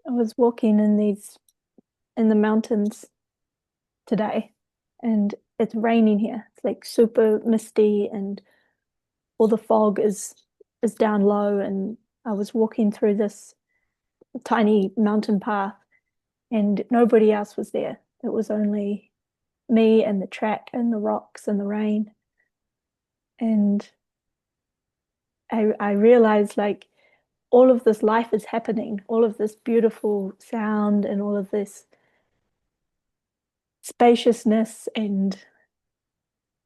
I was walking in the mountains today, and it's raining here. It's like super misty, and all the fog is down low. And I was walking through this tiny mountain path, and nobody else was there. It was only me and the track and the rocks and the rain. And I realized like all of this life is happening, all of this beautiful sound and all of this spaciousness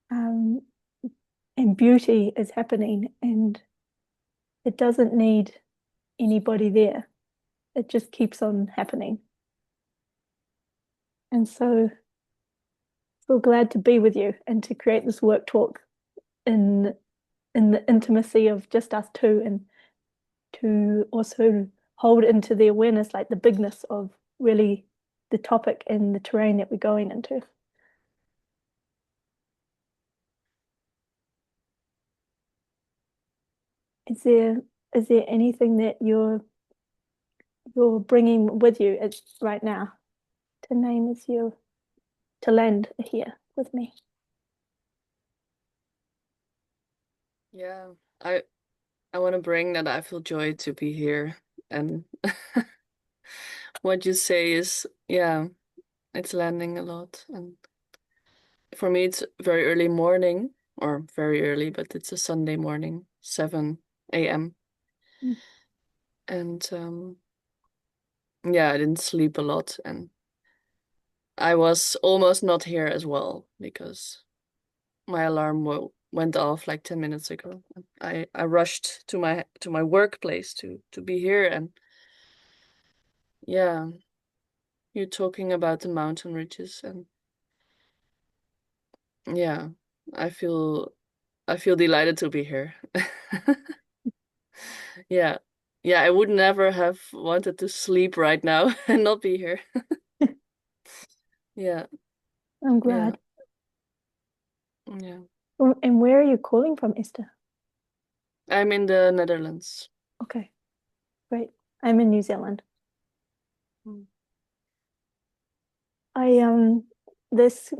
um, and beauty is happening, and it doesn't need anybody there. It just keeps on happening. And so feel glad to be with you and to create this work talk in in the intimacy of just us two, and to also hold into the awareness, like the bigness of really the topic and the terrain that we're going into. Is there is there anything that you're bringing with you right now to name as you to land here with me? Yeah, I I want to bring that I feel joy to be here. And what you say is, yeah, it's landing a lot. And for me, it's very early morning, or very early, but it's a Sunday morning, 7 a.m. Mm. And yeah, I didn't sleep a lot, and I was almost not here as well because my alarm wo went off like 10 minutes ago. I rushed to my workplace to be here. And yeah, you're talking about the mountain ridges, and yeah, I feel I feel delighted to be here. Yeah. Yeah, I would never have wanted to sleep right now and not be here. Yeah. I'm Yeah. glad. Yeah. And where are you calling from, Esther? I'm in the Netherlands. Okay, great. I'm in New Zealand. Mm. I this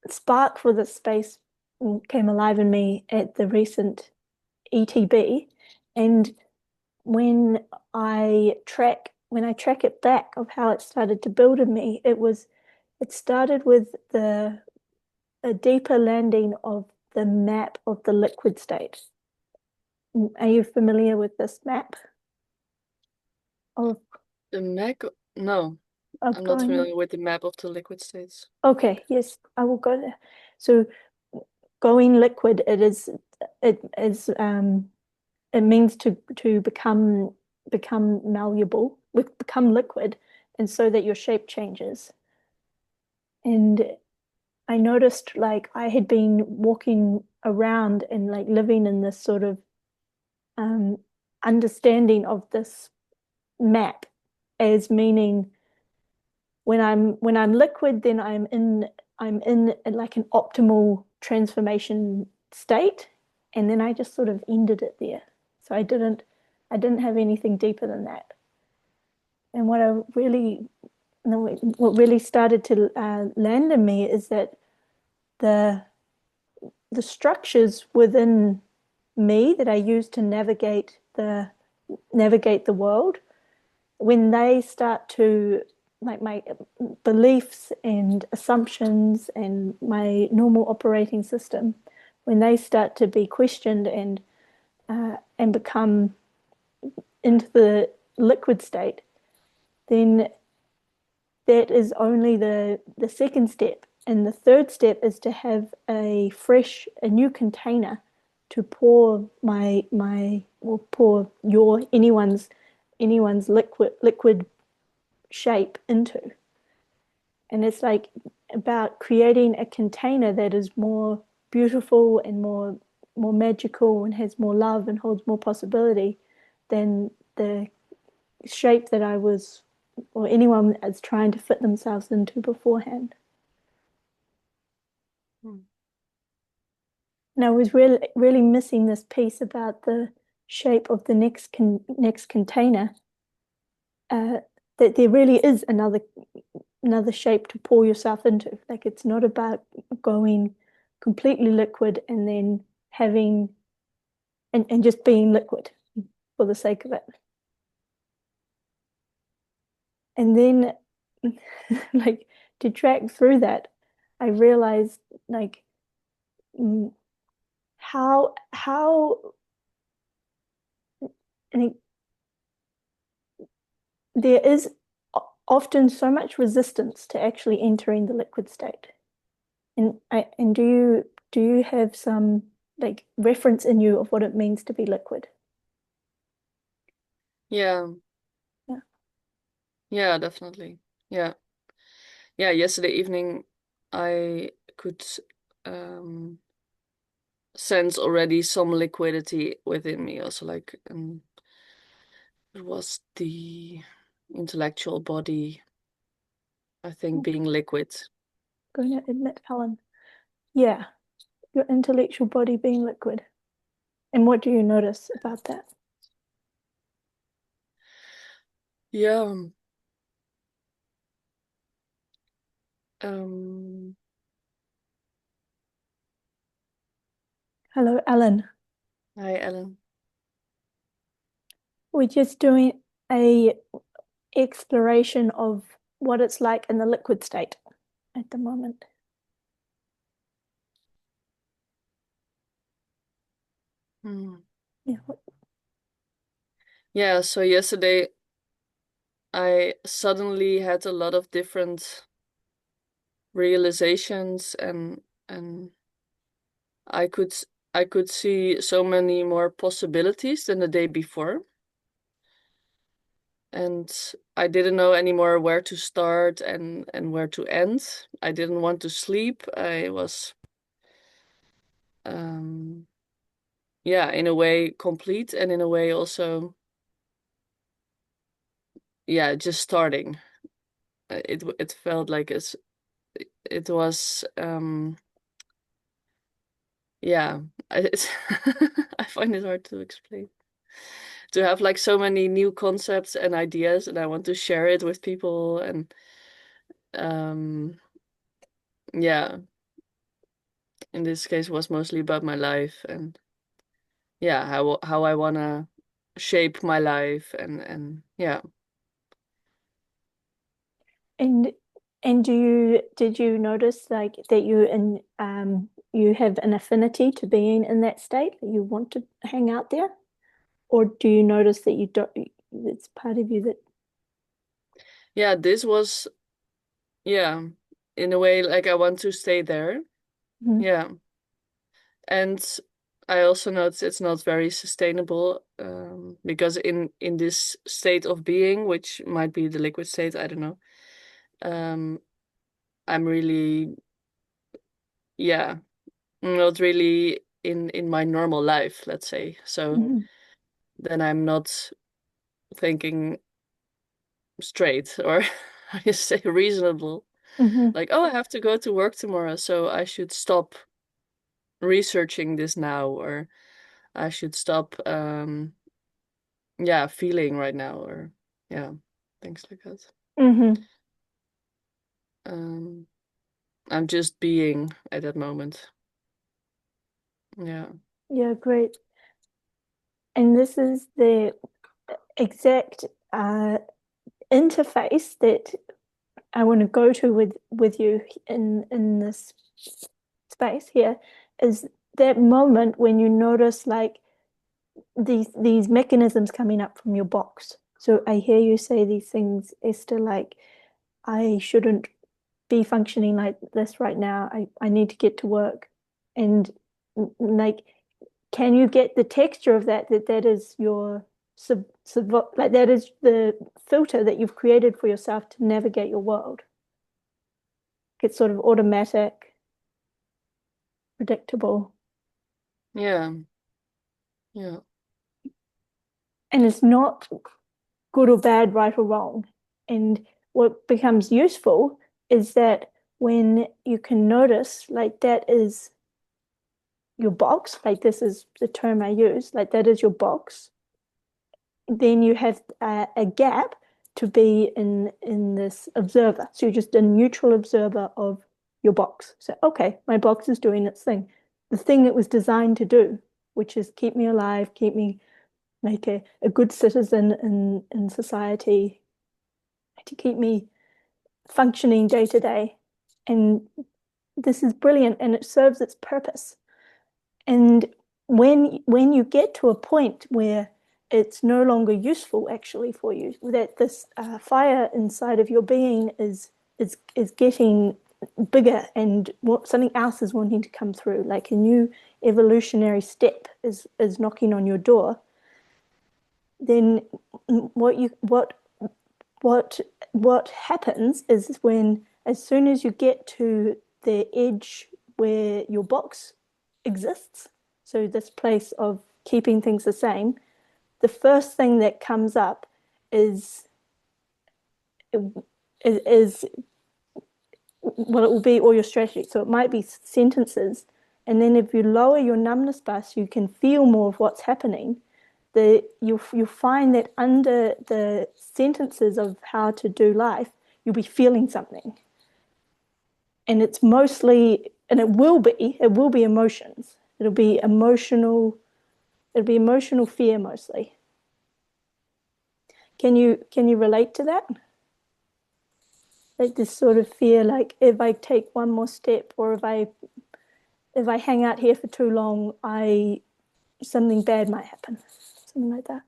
spark for this space came alive in me at the recent ETB, and when when I track it back of how it started to build in me, it started with the a deeper landing of the map of the liquid state. Are you familiar with this map of The map? No, of I'm not going? familiar with the map of the liquid states. Okay, yes, I will go there. So going liquid, it is it means to become malleable, become liquid, and so that your shape changes. And I noticed like I had been walking around and like living in this sort of um, understanding of this map as meaning when I'm liquid, then I'm in like an optimal transformation state, and then I just sort of ended it there. So I didn't have anything deeper than that. And what really started to land in me is that the the structures within me that I use to navigate the world, when they start to like my beliefs and assumptions and my normal operating system, when they start to be questioned and become into the liquid state, then that is only the second step. And the third step is to have a new container to pour or pour anyone's liquid shape into. And it's like about creating a container that is more beautiful and more magical and has more love and holds more possibility than the shape that I was or anyone is trying to fit themselves into beforehand. Hmm. And I was really missing this piece about the shape of the next container. uh, that there really is another shape to pour yourself into. Like it's not about going completely liquid and then having and just being liquid for the sake of it. And then like to track through that, I realized like how and there is often so much resistance to actually entering the liquid state. And do you have some like reference in you of what it means to be liquid? Yeah, Yeah. yeah, definitely. Yeah. Yeah, yesterday evening I could um sense already some liquidity within me also, like it was the intellectual body, I think, being liquid. Going to admit, Helen. Yeah, your intellectual body being liquid. And what do you notice about that? Yeah. Um Hello, Alan. Hi, Ellen. We're just doing a exploration of what it's like in the liquid state at the moment. Hmm. Yeah. Yeah, so yesterday I suddenly had a lot of different realizations, and I could I could see so many more possibilities than the day before. And I didn't know anymore where to start and where to end. I didn't want to sleep. I was um yeah, in a way complete, and in a way also, yeah, just starting. It felt like it was yeah, it's I find it hard to explain. To have like so many new concepts and ideas, and I want to share it with people, and um yeah, in this case was mostly about my life, and yeah, how I wanna shape my life, and yeah. And and did you notice like that you have an affinity to being in that state, that you want to hang out there? Or do you notice that you don't, it's part of you that, Yeah, this was, yeah, in a way, like I want to stay there. Mhm, Yeah. And I also noticed it's not very sustainable, because in this state of being, which might be the liquid state, I don't know. Um, I'm really, yeah, not really in my normal life, let's say. So mhm, then I'm not thinking straight, or how you say, reasonable. mhm, Like, oh, I have to go to work tomorrow, so I should stop researching this now, or I should stop yeah, feeling right now, or yeah, things like that. mhm. Um I'm just being at that moment. Yeah. Yeah, great. And this is the exact interface that I want to go to with you in this space here, is that moment when you notice like these mechanisms coming up from your box. So I hear you say these things, Esther, like I shouldn't be functioning like this right now. I need to get to work. And like, can you get the texture of that is your like that is the filter that you've created for yourself to navigate your world. It's sort of automatic, predictable, Yeah. Yeah. and it's not good or bad, right or wrong. And what becomes useful is that when you can notice, like that is your box, like this is the term I use, like that is your box, then you have a gap to be in this observer. So you're just a neutral observer of your box. So, okay, my box is doing its thing. The thing it was designed to do, which is keep me alive, keep me like a good citizen in society, to keep me functioning day to day. And this is brilliant and it serves its purpose. And when you get to a point where it's no longer useful actually for you, that this fire inside of your being is getting bigger and what something else is wanting to come through, like a new evolutionary step is knocking on your door, then what what happens is when as soon as you get to the edge where your box exists, so this place of keeping things the same, the first thing that comes up is is well, it will be all your strategy. So it might be sentences, and then if you lower your numbness bar so you can feel more of what's happening, you'll find that under the sentences of how to do life, you'll be feeling something. And it's mostly, and it will be emotions. It'll be emotional fear mostly. Can you relate to that? Like this sort of fear, like if I take one more step or if I hang out here for too long, I something bad might happen. Something like that.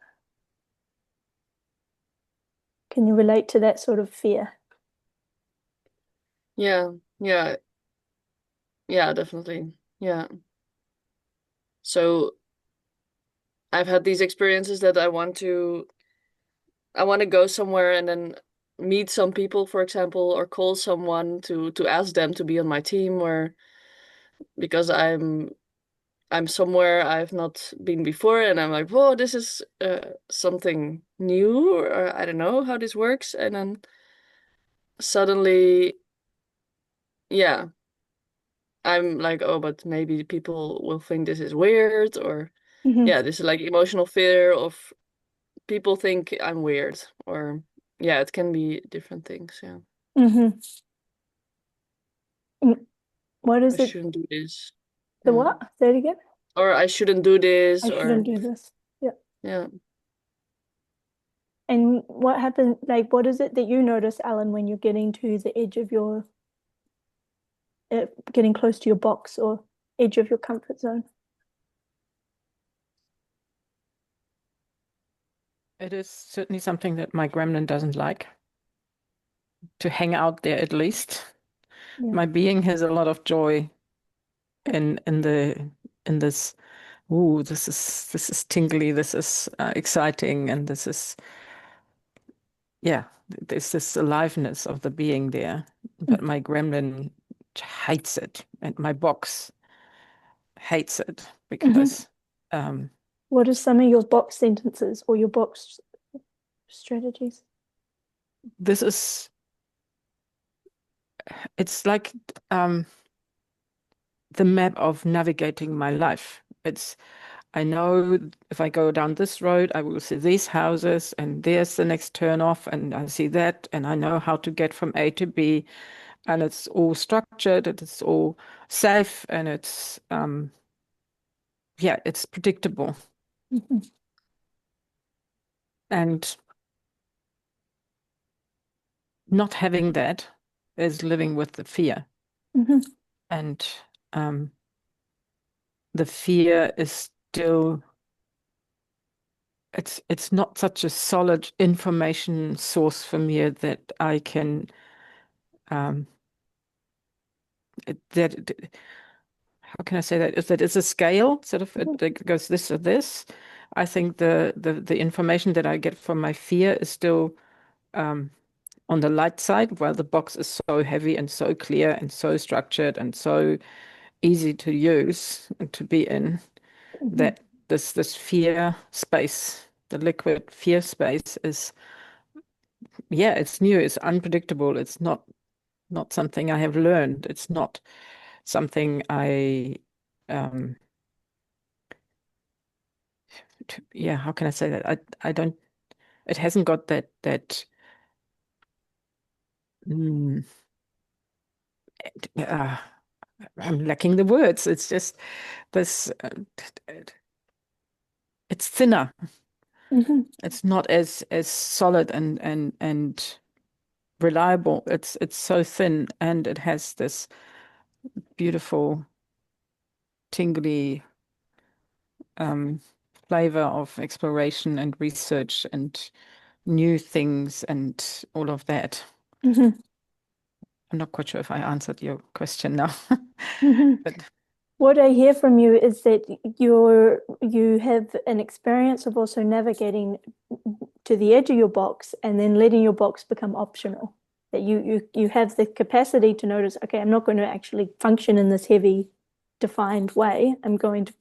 Can you relate to that sort of fear? Yeah, yeah, yeah, definitely. Yeah. So I've had these experiences that I want to go somewhere and then meet some people, for example, or call someone to ask them to be on my team, or because I'm somewhere I've not been before, and I'm like, whoa, this is something new, or I don't know how this works, and then suddenly, yeah, I'm like, oh, but maybe people will think this is weird, or Mm-hmm. yeah, this is like emotional fear of people think I'm weird, or yeah, it can be different things. Yeah, Mm-hmm. What I is it? shouldn't do this. The Yeah, what? Say it again. or I shouldn't do this, I or shouldn't do this. Yeah. yeah. And what happened? Like, what is it that you notice, Alan, when you're getting to the edge of your, getting close to your box or edge of your comfort zone? It is certainly something that my gremlin doesn't like, to hang out there at least. Yeah. My being has a lot of joy in this, ooh, this is tingly, this is exciting, and this is, yeah, there's this aliveness of the being there. But my gremlin hates it, and my box hates it Mm-hmm. because um, What are some of your box sentences or your box strategies? this is, it's like the map of navigating my life. I know if I go down this road, I will see these houses, and there's the next turn off, and I see that, and I know how to get from A to B, and it's all structured, and it's all safe, and it's yeah, it's predictable. Mm-hmm. And not having that is living with the fear. Mm-hmm. And um, the fear is still, it's not such a solid information source for me that I can um, that how can I say that? Is that it's a scale, sort of it goes this or this. I think the information that I get from my fear is still um, on the light side, while the box is so heavy and so clear and so structured and so easy to use and to be in, Mm-hmm. that this fear space, the liquid fear space is, yeah, it's new, it's unpredictable, it's not something I have learned, it's not something I um yeah, how can I say that? I don't, it hasn't got that Mm, uh, I'm lacking the words. It's just this, it's thinner. Hmm. It's not as solid and reliable. It's so thin, and it has this beautiful tingly um, flavor of exploration and research and new things and all of that. Hmm. I'm not quite sure if I answered your question now, Hmm. but What I hear from you is that you have an experience of also navigating to the edge of your box and then letting your box become optional. That you have the capacity to notice, okay, I'm not going to actually function in this heavy, defined way. I'm going to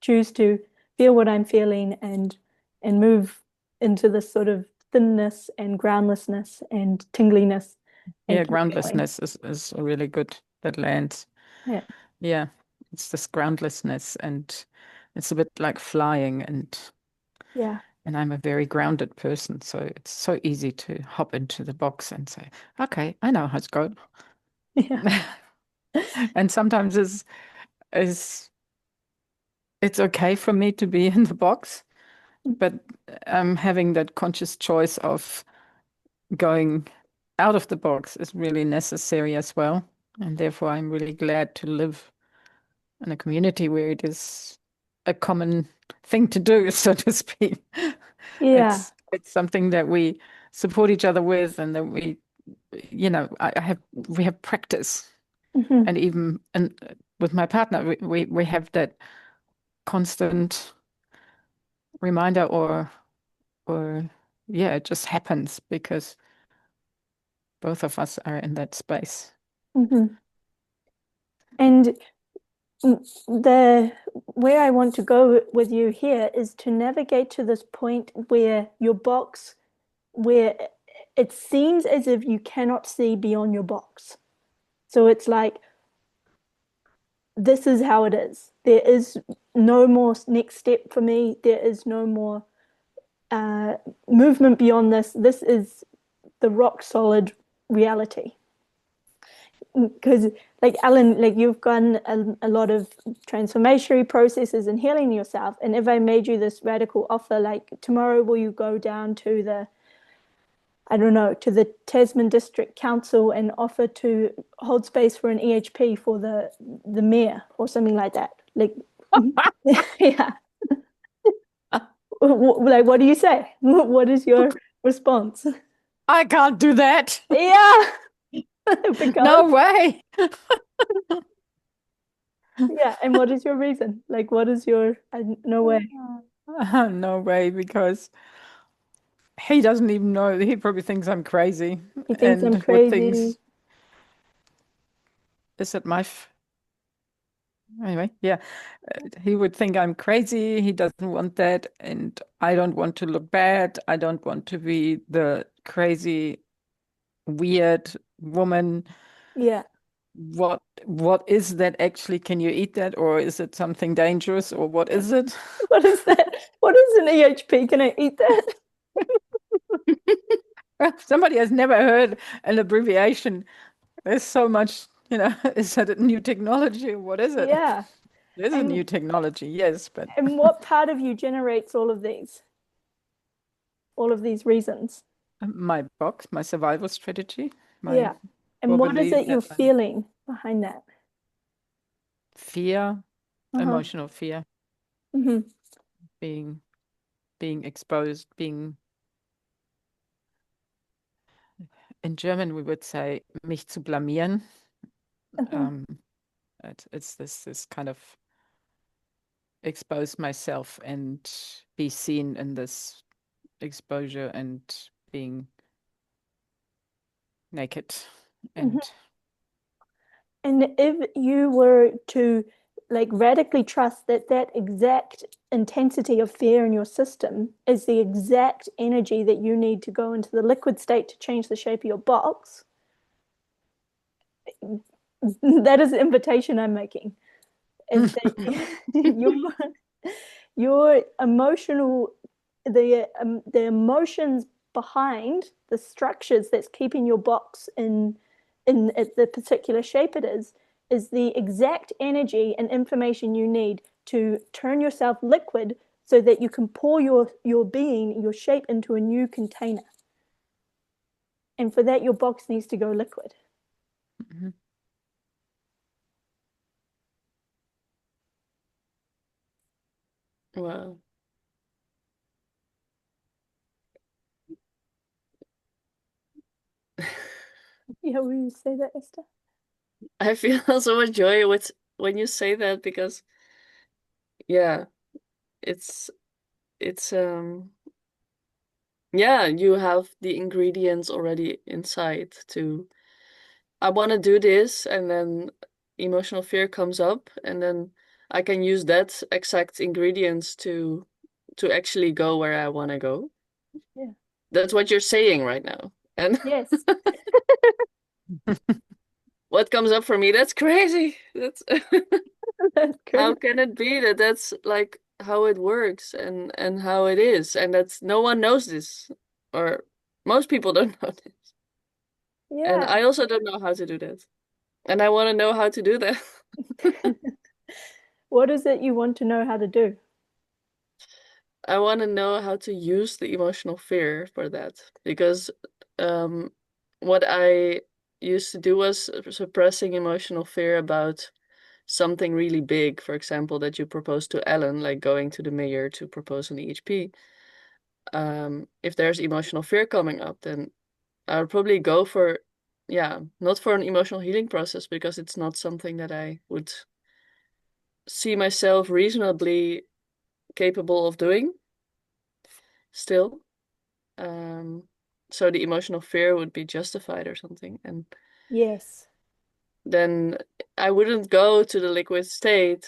choose to feel what I'm feeling and move into this sort of thinness and groundlessness and tingliness and yeah, keep going. groundlessness is a really good that lands. Yeah. Yeah, it's this groundlessness, and it's a bit like flying, Yeah. and I'm a very grounded person, so it's so easy to hop into the box and say, okay, I know how it's going. Yeah. And sometimes is it's okay for me to be in the box, but having that conscious choice of going out of the box is really necessary as well. And therefore, I'm really glad to live in a community where it is a common thing to do, so to speak. Yeah. It's something that we support each other with, and that I have we have practice, Hmm. and even and with my partner, we have that constant reminder, or yeah, it just happens because both of us are in that space. Hmm. And the where I want to go with you here is to navigate to this point where your box, where it seems as if you cannot see beyond your box. So it's like, this is how it is. There is no more next step for me. There is no more uh, movement beyond this. This is the rock solid reality. Because like Alan, like you've done a lot of transformationary processes and healing yourself. And if I made you this radical offer, like tomorrow, will you go down to the, I don't know, to the Tasman District Council and offer to hold space for an EHP for the mayor or something like that? Like, yeah. Like, what do you say? What is your response? I can't do that. Yeah, because No way. yeah. And what is your reason? Like, what is your no way? No way, because he doesn't even know. He probably thinks I'm crazy He thinks I'm and would think, crazy. is it anyway, yeah. He would think I'm crazy. He doesn't want that. And I don't want to look bad. I don't want to be the crazy, weird woman. Yeah. What is that actually? Can you eat that? Or is it something dangerous? Or what is it? What is that? What is an EHP? Can I eat that? Somebody has never heard an abbreviation. There's so much, is that a new technology or what is it? Yeah. It is a And new technology, yes, but and what part of you generates all of these reasons? my box, my survival strategy, my Yeah. And core what is belief it you're that I'm feeling behind that? fear, Uh-huh. emotional fear, Hmm. being being exposed, being in German we would say mich zu blamieren. Uh-huh. Um, it's this kind of expose myself and be seen in this exposure and being naked Hmm. and And if you were to like radically trust that that exact intensity of fear in your system is the exact energy that you need to go into the liquid state to change the shape of your box, that is the invitation I'm making. Is that your emotional the emotions behind the structures that's keeping your box in the particular shape it is the exact energy and information you need to turn yourself liquid so that you can pour your being, your shape into a new container. And for that, your box needs to go liquid. Mm-hmm. Wow. Yeah, will you say that, Esther? I feel so much joy with when you say that because yeah, it's it's yeah, you have the ingredients already inside to I want to do this and then emotional fear comes up and then I can use that exact ingredients to actually go where I want to go. Yeah. That's what you're saying right now. And Yes. what comes up for me, that's crazy. That's That's how great. can it be that that's like how it works and how it is and that's no one knows this or most people don't know this. And Yeah. I also don't know how to do that. And I want to know how to do that. What is it you want to know how to do? I want to know how to use the emotional fear for that because um, what I used to do was suppressing emotional fear about something really big, for example, that you propose to Ellen, like going to the mayor to propose an EHP. If there's emotional fear coming up, then I would probably go for, yeah, not for an emotional healing process because it's not something that I would see myself reasonably capable of doing still. Um, so the emotional fear would be justified or something. And Yes. then I wouldn't go to the liquid state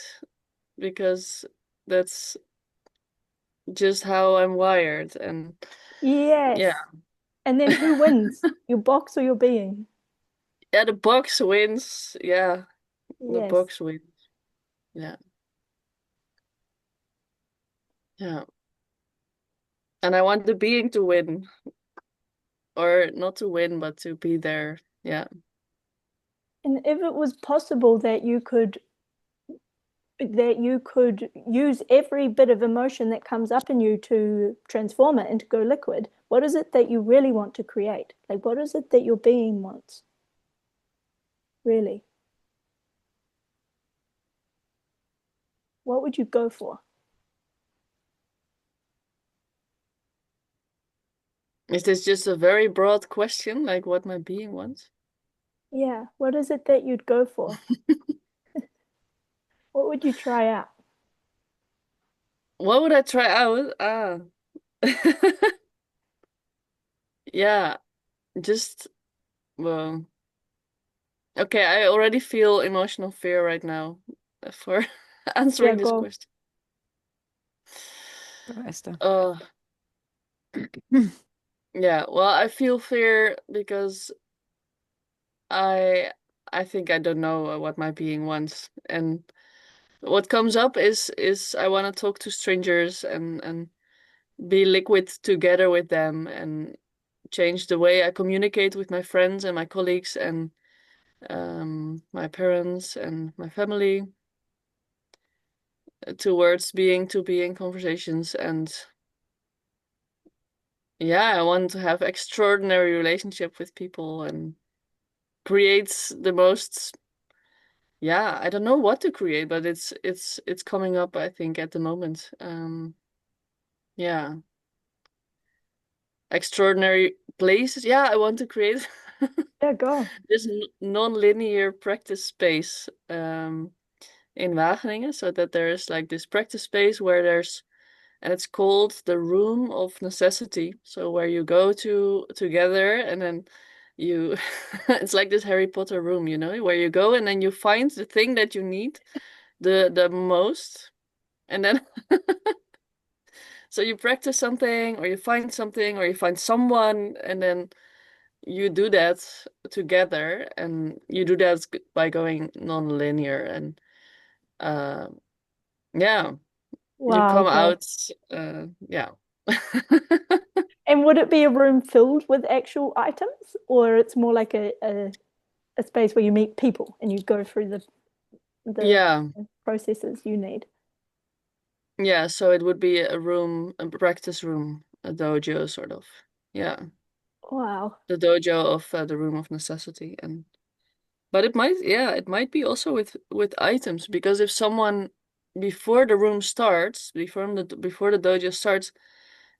because that's just how I'm wired. And yeah, Yes. And then who wins? Your box or your being? yeah, the box wins. Yeah, the Yes. box wins. Yeah, yeah. And I want the being to win, or not to win, but to be there. Yeah. And if it was possible that you could use every bit of emotion that comes up in you to transform it and to go liquid, what is it that you really want to create? Like, what is it that your being wants? Really? What would you go for? Is this just a very broad question, like what my being wants? Yeah. What is it that you'd go for? What would you try out? What would I try out? Yeah, just well, okay, I already feel emotional fear right now for Yeah, answering this go. question. Go, Esther. Uh, yeah, well, I feel fear because I I think I don't know what my being wants. And what comes up is I want to talk to strangers and be liquid together with them and change the way I communicate with my friends and my colleagues and my parents and my family towards being to being conversations. And yeah, I want to have extraordinary relationship with people and create the most, yeah, I don't know what to create, but it's coming up, I think, at the moment. Yeah, extraordinary places. Yeah, I want to create Yeah, go. this non-linear practice space in Wageningen, so that there's like this practice space where there's and it's called the Room of Necessity. So where you go to together and then you it's like this Harry Potter room, you know, where you go and then you find the thing that you need the most and then so you practice something or you find something or you find someone and then you do that together and you do that by going non-linear and uh yeah, you Wow, come go. out yeah. And would it be a room filled with actual items, or it's more like a space where you meet people and you go through the Yeah. processes you need? Yeah, so it would be a room, a practice room, a dojo sort of. Yeah, Wow. the dojo of the room of necessity. And but it might, yeah, it might be also with items, because if someone before the room starts, before the dojo starts,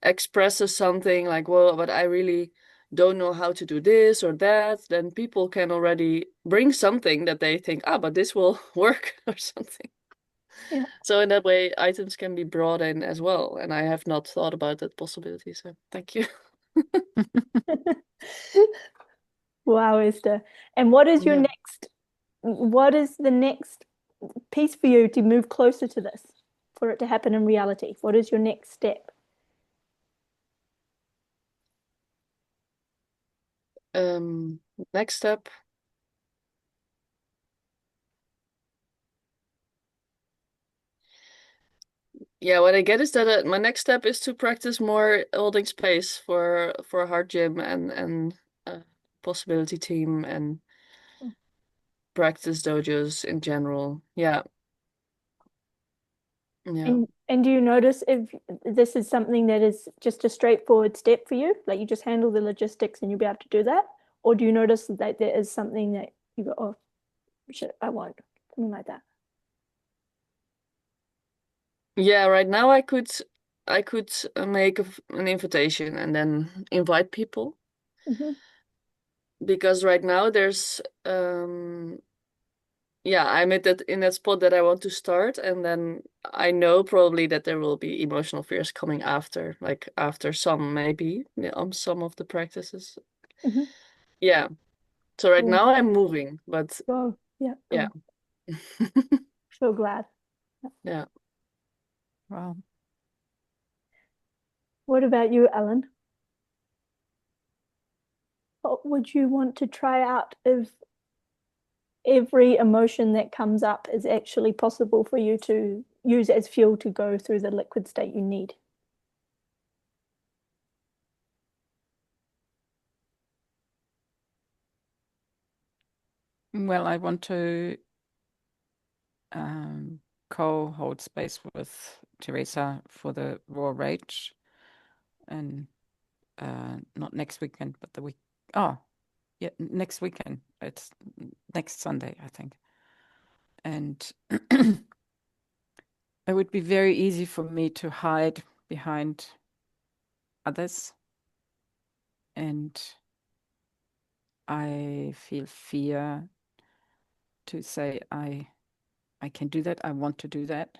expresses something like, well, but I really don't know how to do this or that, then people can already bring something that they think, ah, but this will work or something. Yeah. So in that way, items can be brought in as well. And I have not thought about that possibility. So thank you. Wow, Esther. And what is Yeah. what is the next piece for you to move closer to this, for it to happen in reality? What is your next step? Next step. Yeah, what I get is that my next step is to practice more holding space for a heart gym and possibility team and practice dojos in general. Yeah. Yeah. And do you notice if this is something that is just a straightforward step for you, like you just handle the logistics and you'll be able to do that? Or do you notice that there is something that you go, oh, shit, I won't, something like that? Yeah, right now I could make an invitation and then invite people, Hmm. because right now there's yeah, I'm at that in that spot that I want to start, and then I know probably that there will be emotional fears coming after, like after some maybe, yeah, on some of the practices. Hmm. Yeah. So right Cool. now I'm moving, but Go. Yeah, yeah. go. So glad. Yeah. Wow. What about you, Ellen? What would you want to try out if every emotion that comes up is actually possible for you to use as fuel to go through the liquid state you need? Well, I want to um, co-hold space with Teresa for the raw rage, and not next weekend, but the week. Oh, yeah, next weekend. It's next Sunday, I think. And it would be very easy for me to hide behind others, and I feel fear to say I can do that. I want to do that,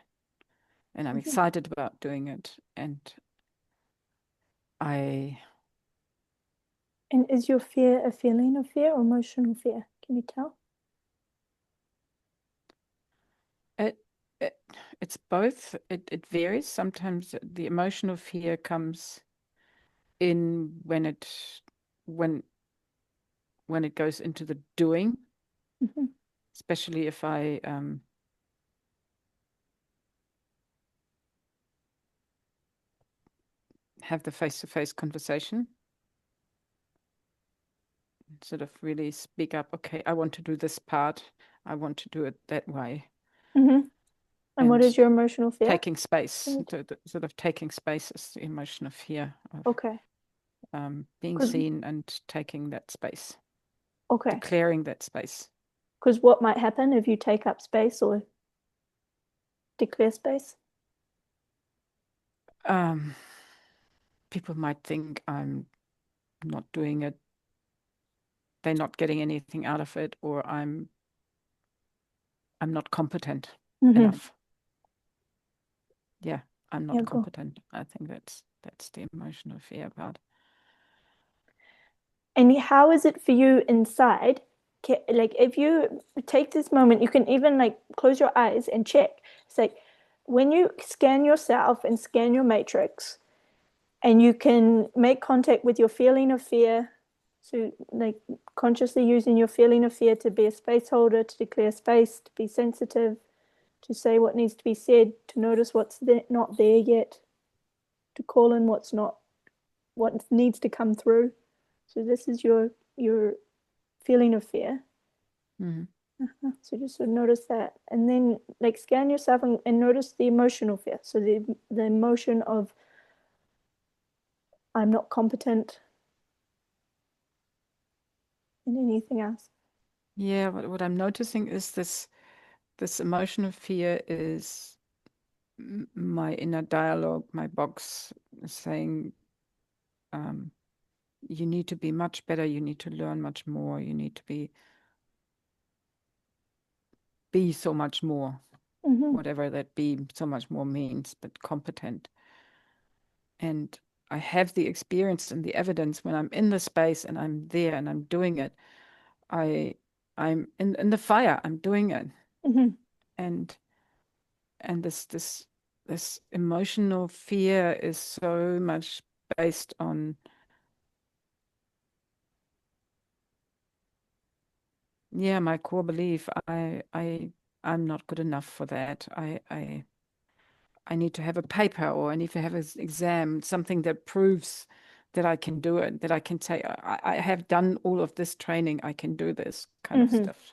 and I'm Mhm. excited about doing it. And I And is your fear a feeling of fear or emotional fear? Can you tell? it, it it's both. It varies. Sometimes the emotional fear comes in when when it goes into the doing, Hmm. especially if I have the face-to-face conversation, sort of really speak up, okay, I want to do this part, I want to do it that way, Hmm. And what and is your emotional fear? taking space, sort of taking space is the emotion of fear of Okay. being Because seen and taking that space, okay. declaring that space. Because what might happen if you take up space or declare space? Um, People might think I'm not doing it, they're not getting anything out of it, or I'm not competent Hmm. enough. Yeah, I'm Yeah, not go. competent. I think that's the emotional fear about. And how is it for you inside? Like, if you take this moment, you can even like close your eyes and check. It's like when you scan yourself and scan your matrix, and you can make contact with your feeling of fear. So, like, consciously using your feeling of fear to be a space holder, to declare space, to be sensitive, to say what needs to be said, to notice what's not there yet, to call in what's not what needs to come through. So this is your feeling of fear. Mhm. So just sort of notice that, and then like scan yourself and notice the emotional fear. So the emotion of I'm not competent in anything else. Yeah, what I'm noticing is this emotional fear is my inner dialogue, my box saying, you need to be much better, you need to learn much more, you need to be so much more, whatever that be so much more means, but competent. And I have the experience and the evidence when I'm in the space and I'm there and I'm doing it. I'm in the fire, I'm doing it. And this emotional fear is so much based on, yeah, my core belief. I'm not good enough for that. I need to have a paper, or I need to have an exam, something that proves that I can do it, that I can say, I have done all of this training, I can do this kind of stuff.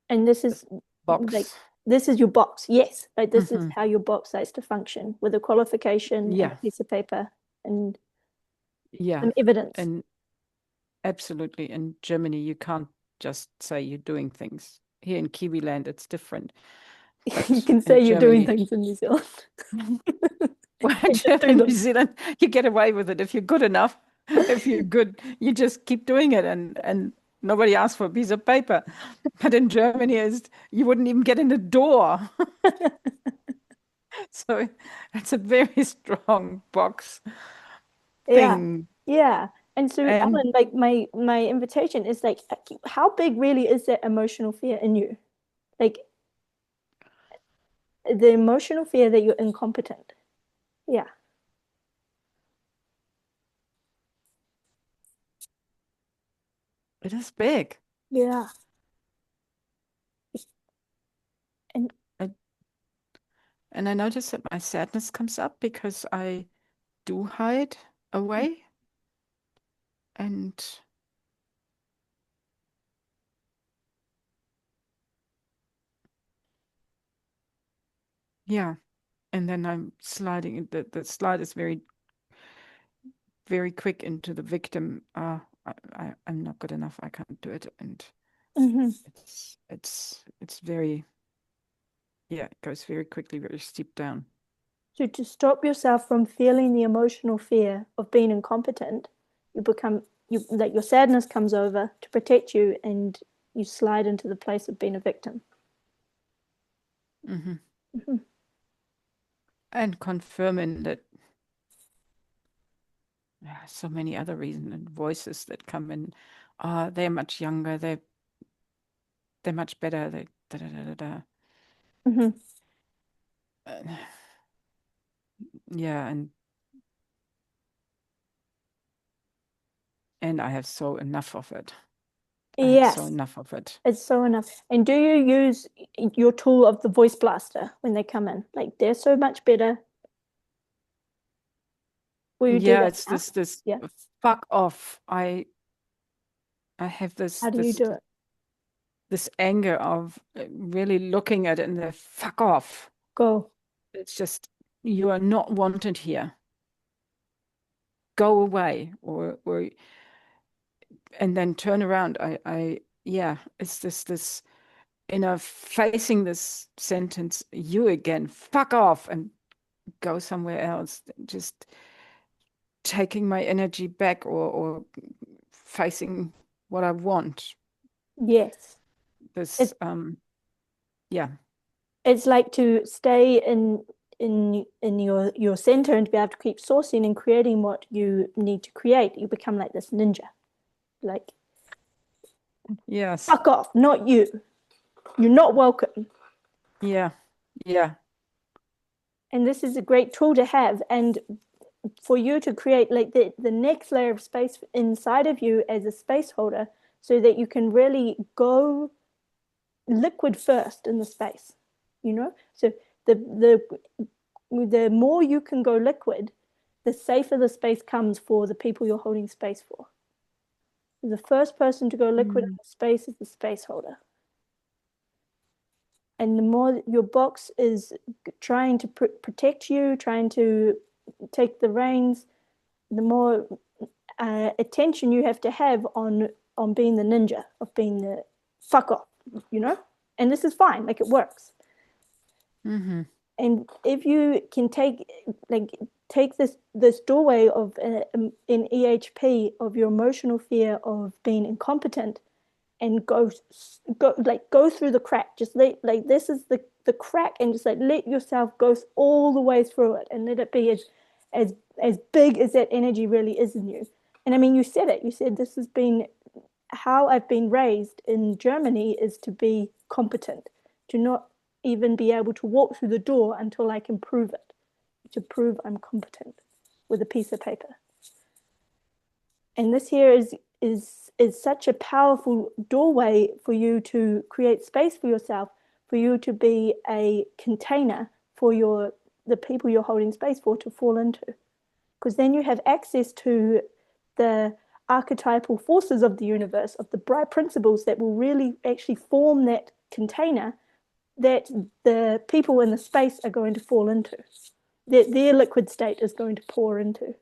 And this The is like, box. this is your box. Yes. Like this is Hmm. how your box likes to function, with a qualification and a Yeah, piece of paper and yeah. some evidence. And absolutely, in Germany, you can't just say you're doing things. Here in Kiwi land, it's different. You But can in say you're doing Germany, things in New Zealand. well, And just do in New them. Zealand, you get away with it if you're good enough. If you're good, you just keep doing it, and nobody asks for a piece of paper. But in Germany, you wouldn't even get in the door. So it's a very strong box Yeah. thing. Yeah. And so, And Alan, like my invitation is like, how big really is that emotional fear in you? Like the emotional fear that you're incompetent. Yeah. it is big. Yeah. And And, and I notice that my sadness comes up because I do hide away. And yeah, and then I'm sliding. The slide is very quick into the victim. I'm not good enough. I can't do it. And mhm. it's very, yeah, it goes very quickly, very steep down. So to stop yourself from feeling the emotional fear of being incompetent, you like your sadness comes over to protect you, and you slide into the place of being a victim. Hmm. Mhm. And confirming that so many other reasons and voices that come in. They're much younger. They're much better. They da da da da da. Mhm. Uh, yeah, and I have so enough of it. I have so Yes, enough of it. it's so enough. And do you use your tool of the voice blaster when they come in? Like they're so much better. Will you do Yeah, that it's now? this Yeah. fuck off. I have How do you do it? this anger of really looking at it and the fuck off. Go. It's just, you are not wanted here. Go away, or and then turn around. Yeah, it's this inner facing this sentence, you again, fuck off, and go somewhere else. Just taking my energy back, or facing what I want. Yes. This It, yeah. it's like to stay in your center and to be able to keep sourcing and creating what you need to create. You become like this ninja. Like, Yes. fuck off, not you. You're not welcome. Yeah. Yeah. And this is a great tool to have. And for you to create like the next layer of space inside of you as a space holder, so that you can really go liquid first in the space, you know? So the the more you can go liquid, the safer the space comes for the people you're holding space for. The first person to go liquid in the space is the space holder. And the more your box is trying to protect you, trying to take the reins, the more attention you have to have on being the ninja, of being the fuck off, you know? And this is fine, like it works. Mm-hmm. And if you can take this doorway of in EHP of your emotional fear of being incompetent and go through the crack, just like this is the crack, and just like let yourself go all the way through it and let it be as big as that energy really is in you. And I mean, you said it, you said this has been how I've been raised in Germany, is to be competent, to not even be able to walk through the door until I can prove it, to prove I'm competent with a piece of paper. And this here is such a powerful doorway for you to create space for yourself, for you to be a container for the people you're holding space for to fall into. Because then you have access to the archetypal forces of the universe, of the bright principles that will really actually form that container that the people in the space are going to fall into, that their liquid state is going to pour into.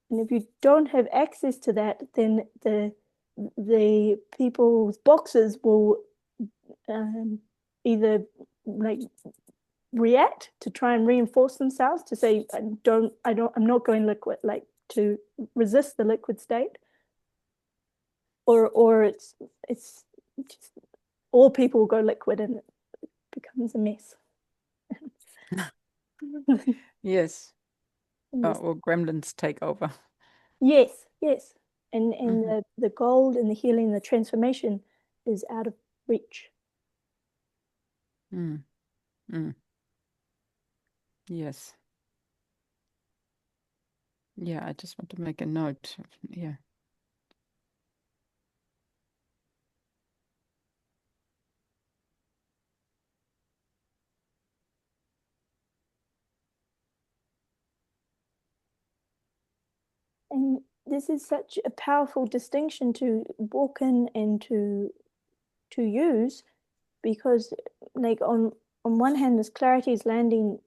And if you don't have access to that, then the people's boxes will either like react to try and reinforce themselves, to say I'm not going liquid, like to resist the liquid state, or it's just all people will go liquid and it becomes a mess. Yes. Or gremlins take over. Yes, yes. And the gold and the healing, the transformation is out of reach. Mm. Mm. Yes. Yeah, I just want to make a note. Yeah. And this is such a powerful distinction to walk in and to use, because like on one hand, this clarity is landing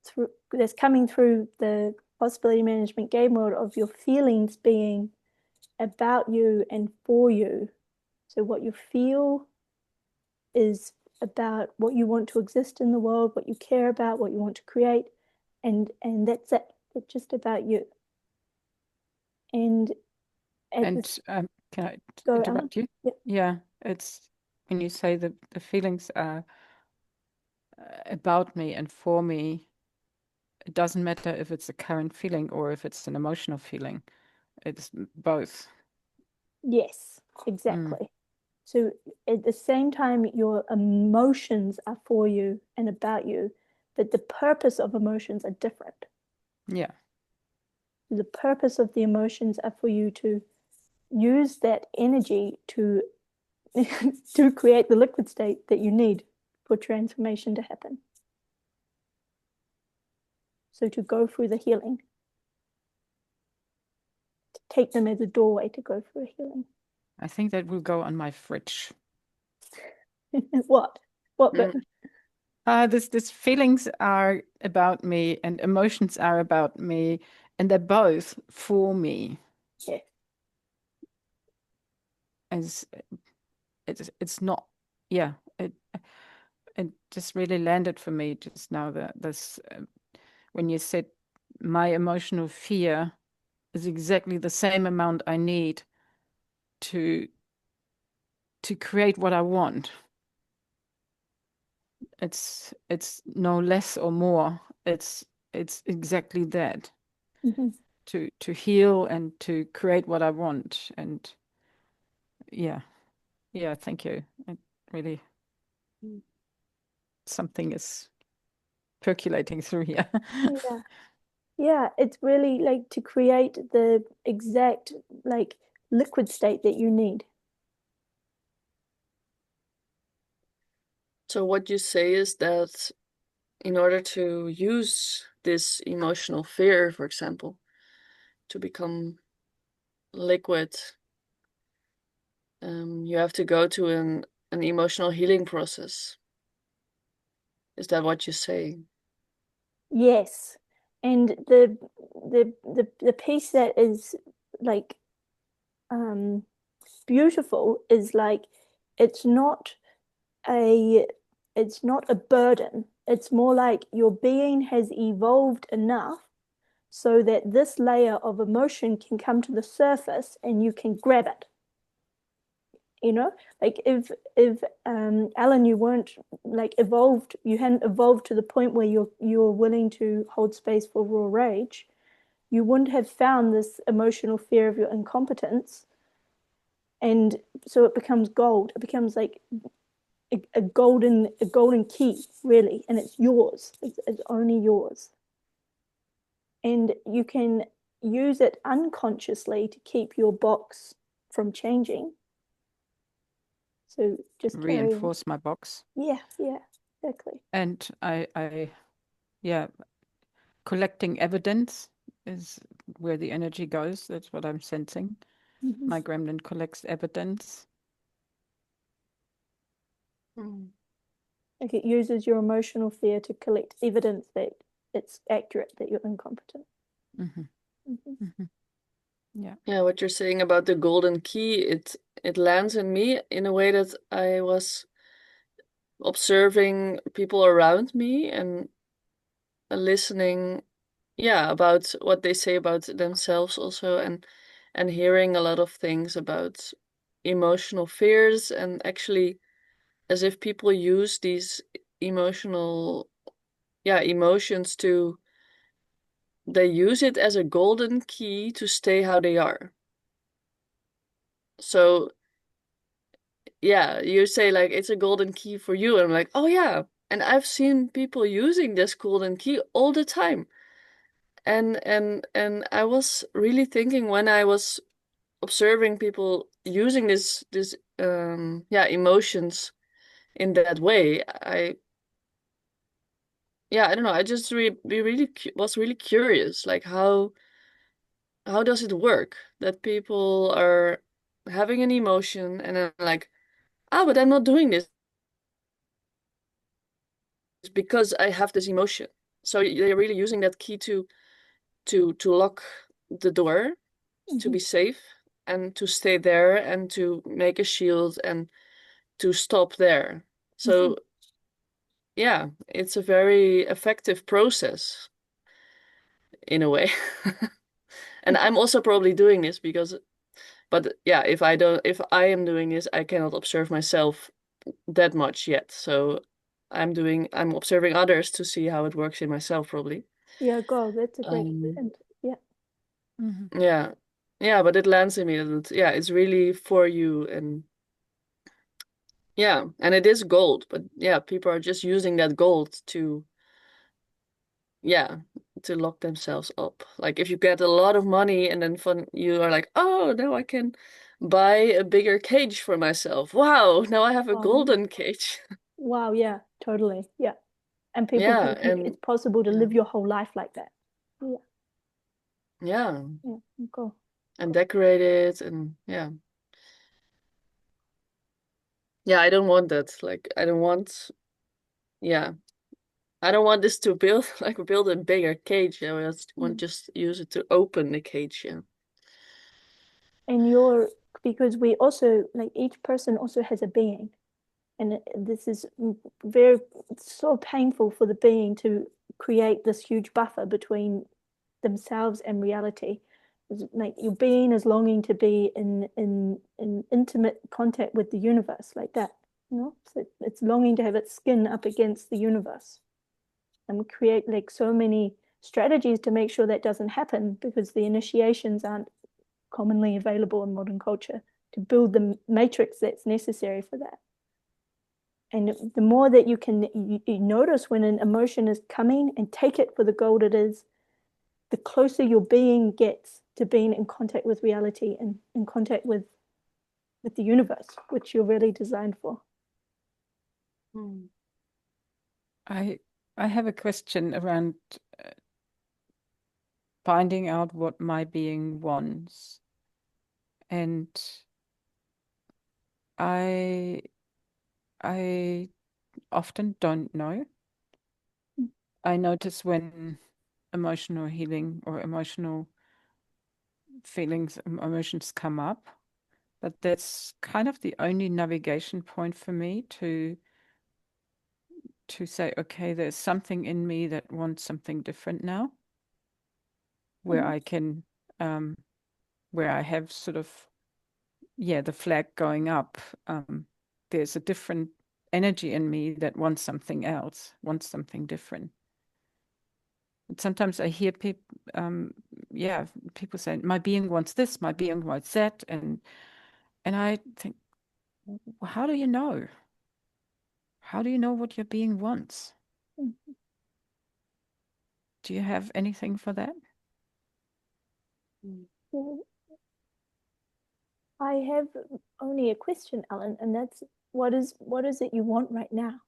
through, that's coming through the possibility management game world of your feelings being about you and for you. So what you feel is about what you want to exist in the world, what you care about, what you want to create, and that's it. It's just about you. And And can I go interrupt you? Yep. Yeah, it's when you say the feelings are about me and for me, it doesn't matter if it's a current feeling or if it's an emotional feeling. It's both. Yes, exactly. So at the same time, your emotions are for you and about you, but the purpose of emotions are different. Yeah. The purpose of the emotions are for you to use that energy to to create the liquid state that you need for transformation to happen. So to go through the healing, to take them as a doorway to go through a healing. I think that will go on my fridge. What? What bit? This feelings are about me and emotions are about me, and they're both for me. Yeah. As it's not, yeah. It just really landed for me just now that this when you said my emotional fear is exactly the same amount I need to create what I want. It's no less or more. It's exactly that. Mm-hmm. To heal and to create what I want. And yeah, thank you. It really something is percolating through here. Yeah. Yeah, it's really like to create the exact like liquid state that you need. So what you say is that in order to use this emotional fear, for example, to become liquid, you have to go to an emotional healing process. Is that what you say? Yes. And the piece that is like beautiful is like it's not a it's not a burden. It's more like your being has evolved enough so that this layer of emotion can come to the surface and you can grab it. You know, like if Alan, you weren't like evolved, you hadn't evolved to the point where you're willing to hold space for raw rage, you wouldn't have found this emotional fear of your incompetence. And so it becomes gold. It becomes like a golden key, really, and it's yours. It's only yours. And you can use it unconsciously to keep your box from changing. So just carry on. Reinforce my box. Yeah, exactly. And yeah, collecting evidence is where the energy goes. That's what I'm sensing. Mm-hmm. My gremlin collects evidence. Like it uses your emotional fear to collect evidence that it's accurate that you're incompetent. Mm-hmm. Mm-hmm. Mm-hmm. Yeah. Yeah, what you're saying about the golden key, it lands in me in a way that I was observing people around me and listening, yeah, about what they say about themselves also, and hearing a lot of things about emotional fears, and actually as if people use these emotional, yeah, emotions to, they use it as a golden key to stay how they are. So yeah, you say like it's a golden key for you, and I'm like, oh yeah. And I've seen people using this golden key all the time. And I was really thinking when I was observing people using this yeah, emotions in that way, I don't know, I just was really curious, like how does it work that people are having an emotion and then like, ah, but I'm not doing this because I have this emotion. So they're really using that key to lock the door, to Mm-hmm. be safe and to stay there and to make a shield and to stop there. Mm-hmm. So yeah, it's a very effective process in a way. And I'm also probably doing this because, but yeah, if I am doing this, I cannot observe myself that much yet. So I'm observing others to see how it works in myself probably. Yeah, go. That's a great Um, hint. Yeah. Mm-hmm. yeah. Yeah, but it lands in me that yeah, it's really for you, and yeah, and it is gold, but yeah, people are just using that gold to, yeah, to lock themselves up. Like if you get a lot of money and then you are like, oh, now I can buy a bigger cage for myself. Wow, now I have a Um, golden cage. wow, yeah, totally. Yeah. And people Yeah, think and it's possible to yeah, live your whole life like that. Yeah, yeah, yeah, go. and decorate it, and yeah. Yeah, I don't want that. Like I don't want, yeah, I don't want this to build like build a bigger cage. I just want Mm. just use it to open the cage. Yeah. And because we also, like each person also has a being. And this is very, it's so painful for the being to create this huge buffer between themselves and reality. Like your being is longing to be in intimate contact with the universe like that, you know? So it's longing to have its skin up against the universe. And we create like so many strategies to make sure that doesn't happen because the initiations aren't commonly available in modern culture to build the matrix that's necessary for that. And the more that you notice when an emotion is coming and take it for the gold it is, the closer your being gets to being in contact with reality and in contact with the universe, which you're really designed for. Hmm. I I have a question around finding out what my being wants. And I I often don't know. I notice when emotional healing or emotional feelings, emotions come up, but that's kind of the only navigation point for me to say, okay, there's something in me that wants something different now, where Mhm. I can where I have sort of, yeah, the flag going up. There's a different energy in me that wants something else, wants something different. And sometimes I hear people, yeah, people say, my being wants this, my being wants that. And I think, well, how do you know? How do you know what your being wants? Mhm. Do you have anything for that? Well, I have only a question, Ellen, and that's what is it you want right now?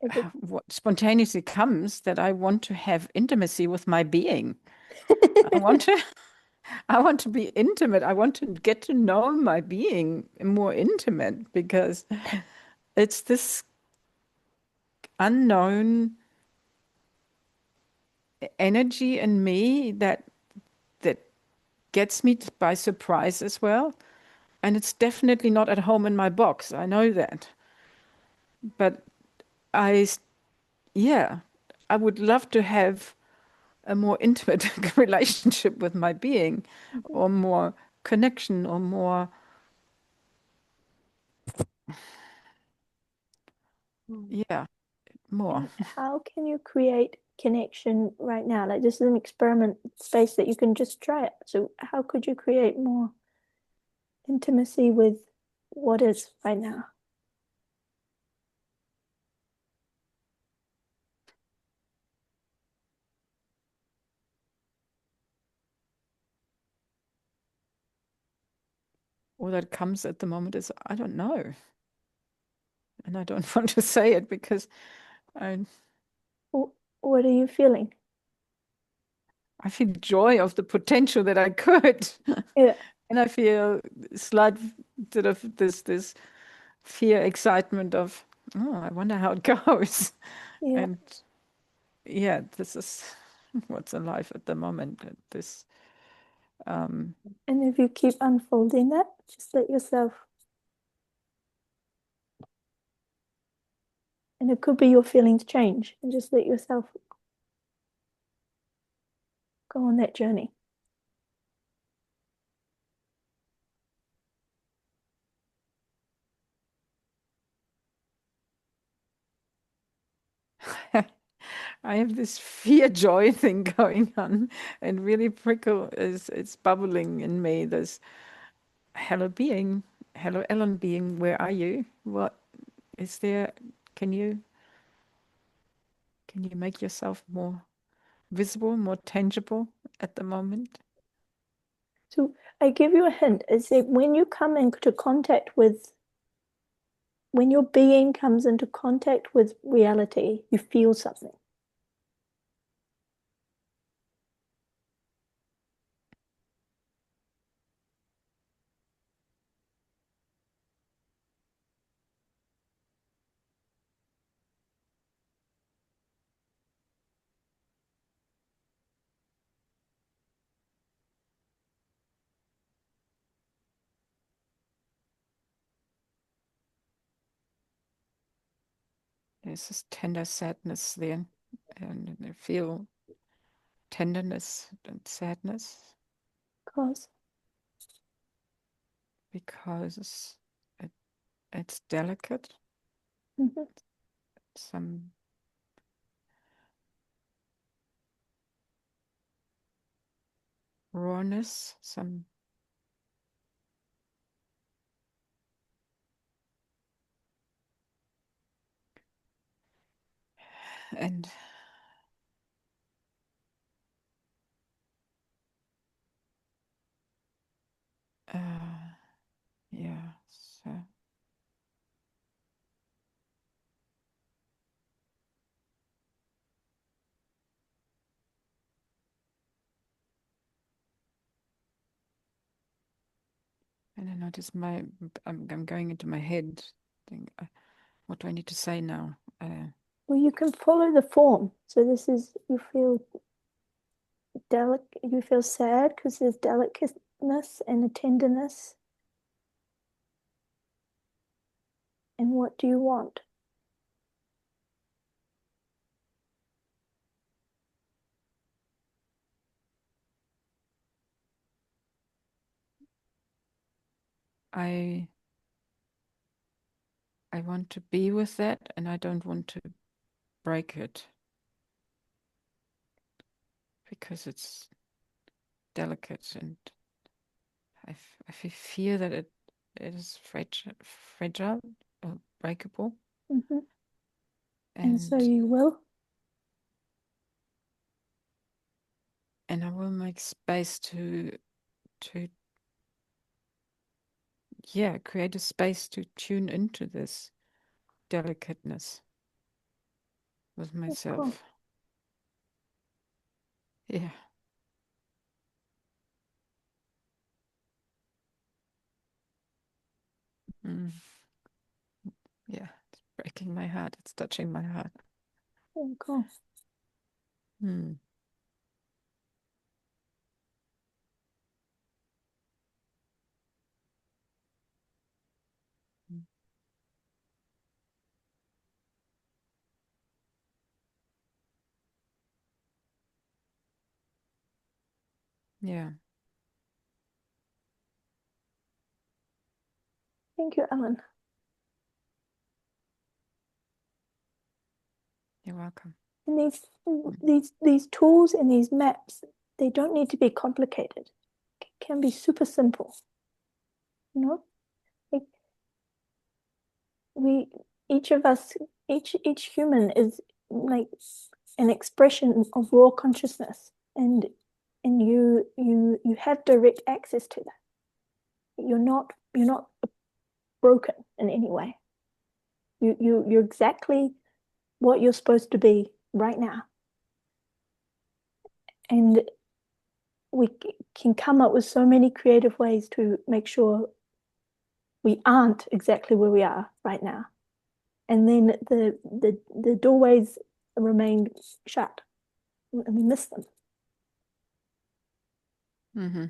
Is it What spontaneously comes that I want to have intimacy with my being. I want to I want to be intimate. I want to get to know my being more intimate because it's this unknown energy in me that gets me by surprise as well. And it's definitely not at home in my box. I know that. But I, yeah, I would love to have a more intimate relationship with my being, or more connection, or more, yeah, more. And how can you create connection right now? Like this is an experiment space that you can just try it. So how could you create more intimacy with what is right now? All that comes at the moment is, I don't know. And I don't want to say it because I What are you feeling? I feel joy of the potential that I could. Yeah, And I feel slight sort of this fear, excitement of, oh, I wonder how it goes. yeah. And yeah, this is what's alive at the moment. This um And if you keep unfolding that, just let yourself, and it could be your feelings change, and just let yourself go on that journey. I have this fear joy thing going on, and really prickle is it's bubbling in me. This hello being, hello Ellen being, where are you? What is there? Can you can you make yourself more visible, more tangible at the moment? So I give you a hint. Is that when you come into contact with, when your being comes into contact with reality, you feel something. There's this tender sadness there, and I feel tenderness and sadness Because because it, it's delicate. mhm. Some rawness, some and uh, yeah. So And I notice I'm going into my head. Think, what do I need to say now? Well, you can follow the form. So this is, you feel you feel sad because there's delicateness and a tenderness. And what do you want? I want to be with that, and I don't want to break it because it's delicate, and I fear that it is fragile or breakable. Mm-hmm. And so And you will. I will make space to yeah, create a space to tune into this delicateness with Cool. myself. Yeah. Mm. Yeah, it's breaking my heart. It's touching my heart. Cool. Mm. Yeah, Thank you, Ellen. you're welcome. And Mm. these tools and these maps, they don't need to be complicated. It can be super simple. You know, like we each of us, each human is like an expression of raw consciousness, and you have direct access to that. You're not broken in any way. You're exactly what you're supposed to be right now. And we can come up with so many creative ways to make sure we aren't exactly where we are right now. And then the doorways remain shut and we miss them. Mm-hmm.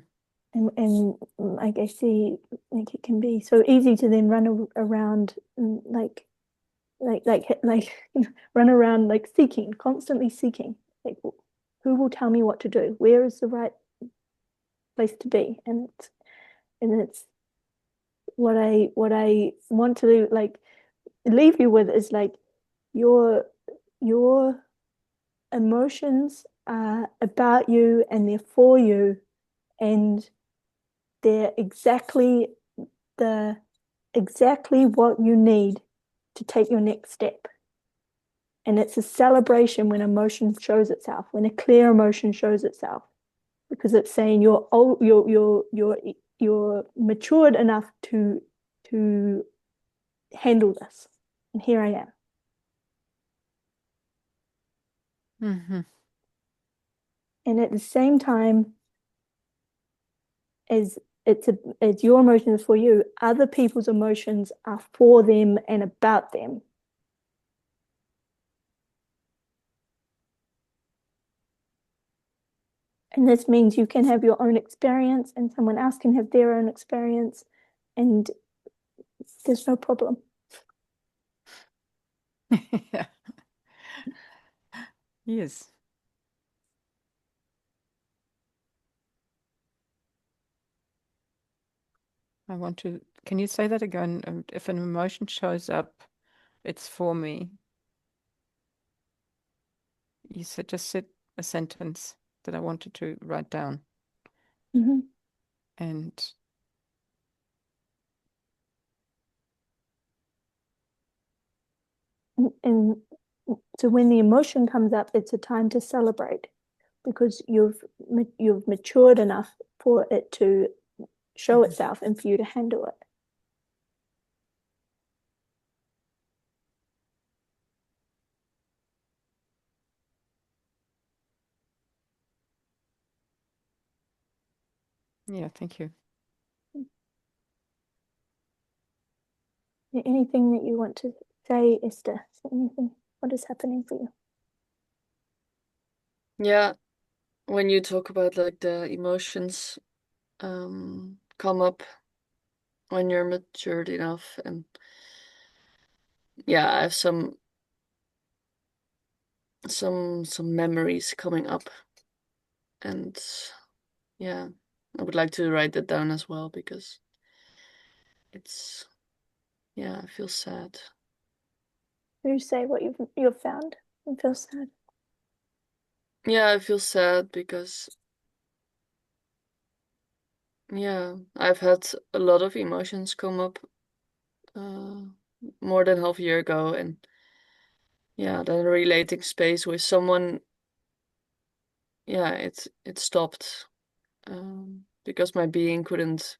And like I see, like it can be so easy to then run around like run around like seeking, constantly seeking. Like who will tell me what to do? Where is the right place to be? And it's what I want to like leave you with is like your your emotions are about you and they're for you, and they're the exactly what you need to take your next step. And it's a celebration when emotion shows itself, when a clear emotion shows itself, because it's saying you're old, you're matured enough to handle this. And here I am. Mm-hmm. And at the same time as as your emotions for you, other people's emotions are for them and about them. And this means you can have your own experience and someone else can have their own experience, and there's no problem. Yeah. Yes. I want to. Can you say that again? If an emotion shows up, it's for me. You said just said a sentence that I wanted to write down. Mm-hmm. And And so when the emotion comes up, it's a time to celebrate because you've matured enough for it to show mhm. itself and for you to handle it. Yeah, thank you. Anything that you want to say, Esther? Is there anything? What is happening for you? Yeah, when you talk about like the emotions come up when you're matured enough, and yeah, I have some memories coming up, and yeah, I would like to write that down as well because it's, yeah, I feel sad. You say what you've found and feel sad. Yeah, I feel sad because, yeah, I've had a lot of emotions come up uh, more than half a year ago, and yeah, then relating space with someone, yeah, it stopped because my being couldn't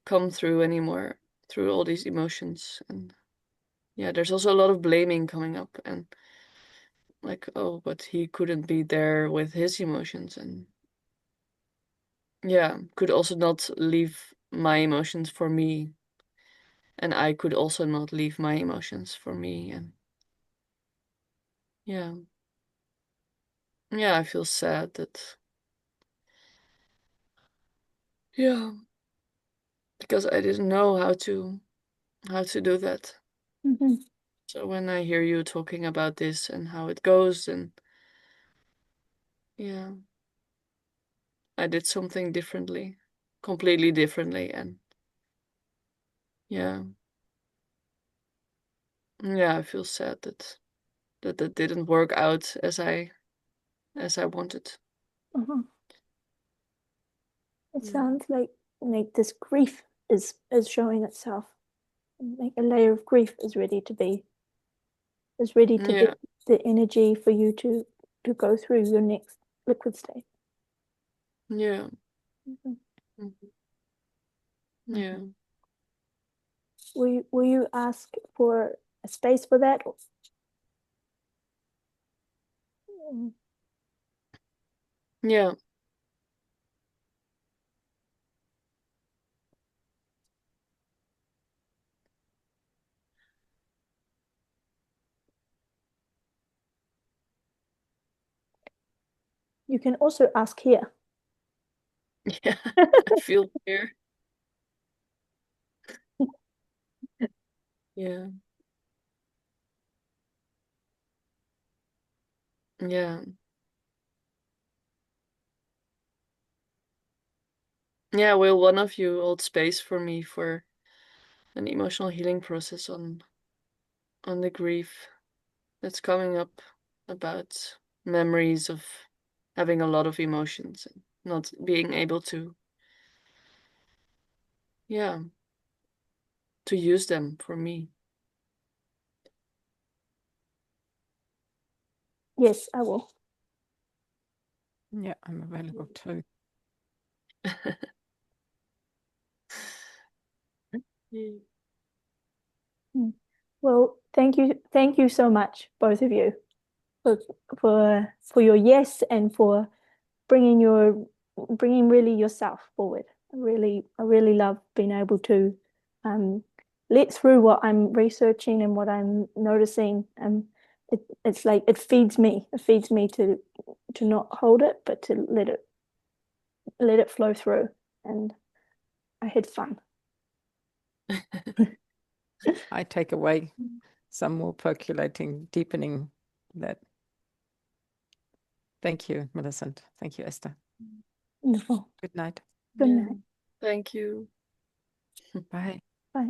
come through anymore through all these emotions, and yeah, there's also a lot of blaming coming up, and like, oh, but he couldn't be there with his emotions, and yeah, could also not leave my emotions for me, and I could also not leave my emotions for me, and yeah, yeah, I feel sad that, yeah, because I didn't know how to do that. Mm-hmm. So when I hear you talking about this and how it goes, and yeah, I did something differently, completely differently, and yeah, yeah, I feel sad that didn't work out as I wanted. Uh-huh. It Yeah, sounds like this grief is showing itself. Like a layer of grief is ready to yeah, get the energy for you to go through your next liquid state. yeah, Mm-hmm. mhm, yeah, Will you ask for a space for that? Mm. yeah, You can also ask here. yeah. I feel here. Yeah, yeah, yeah. Will one of you hold space for me for an emotional healing process on the grief that's coming up about memories of having a lot of emotions and not being able to, yeah, to use them for me. Yes, I will. Yeah, I'm available too. Yeah. Mm. Well, thank you so much, both of you, for for your yes and for bringing bringing really yourself forward. I really love being able to um, let through what I'm researching and what I'm noticing. It's like it feeds me. It feeds me to not hold it, but to let it flow through. And I had fun. I take away some more percolating, deepening that. Thank you, Millicent. Thank you, Esther. Wonderful. Good night. Good Yeah. night. Thank you. Bye. Bye.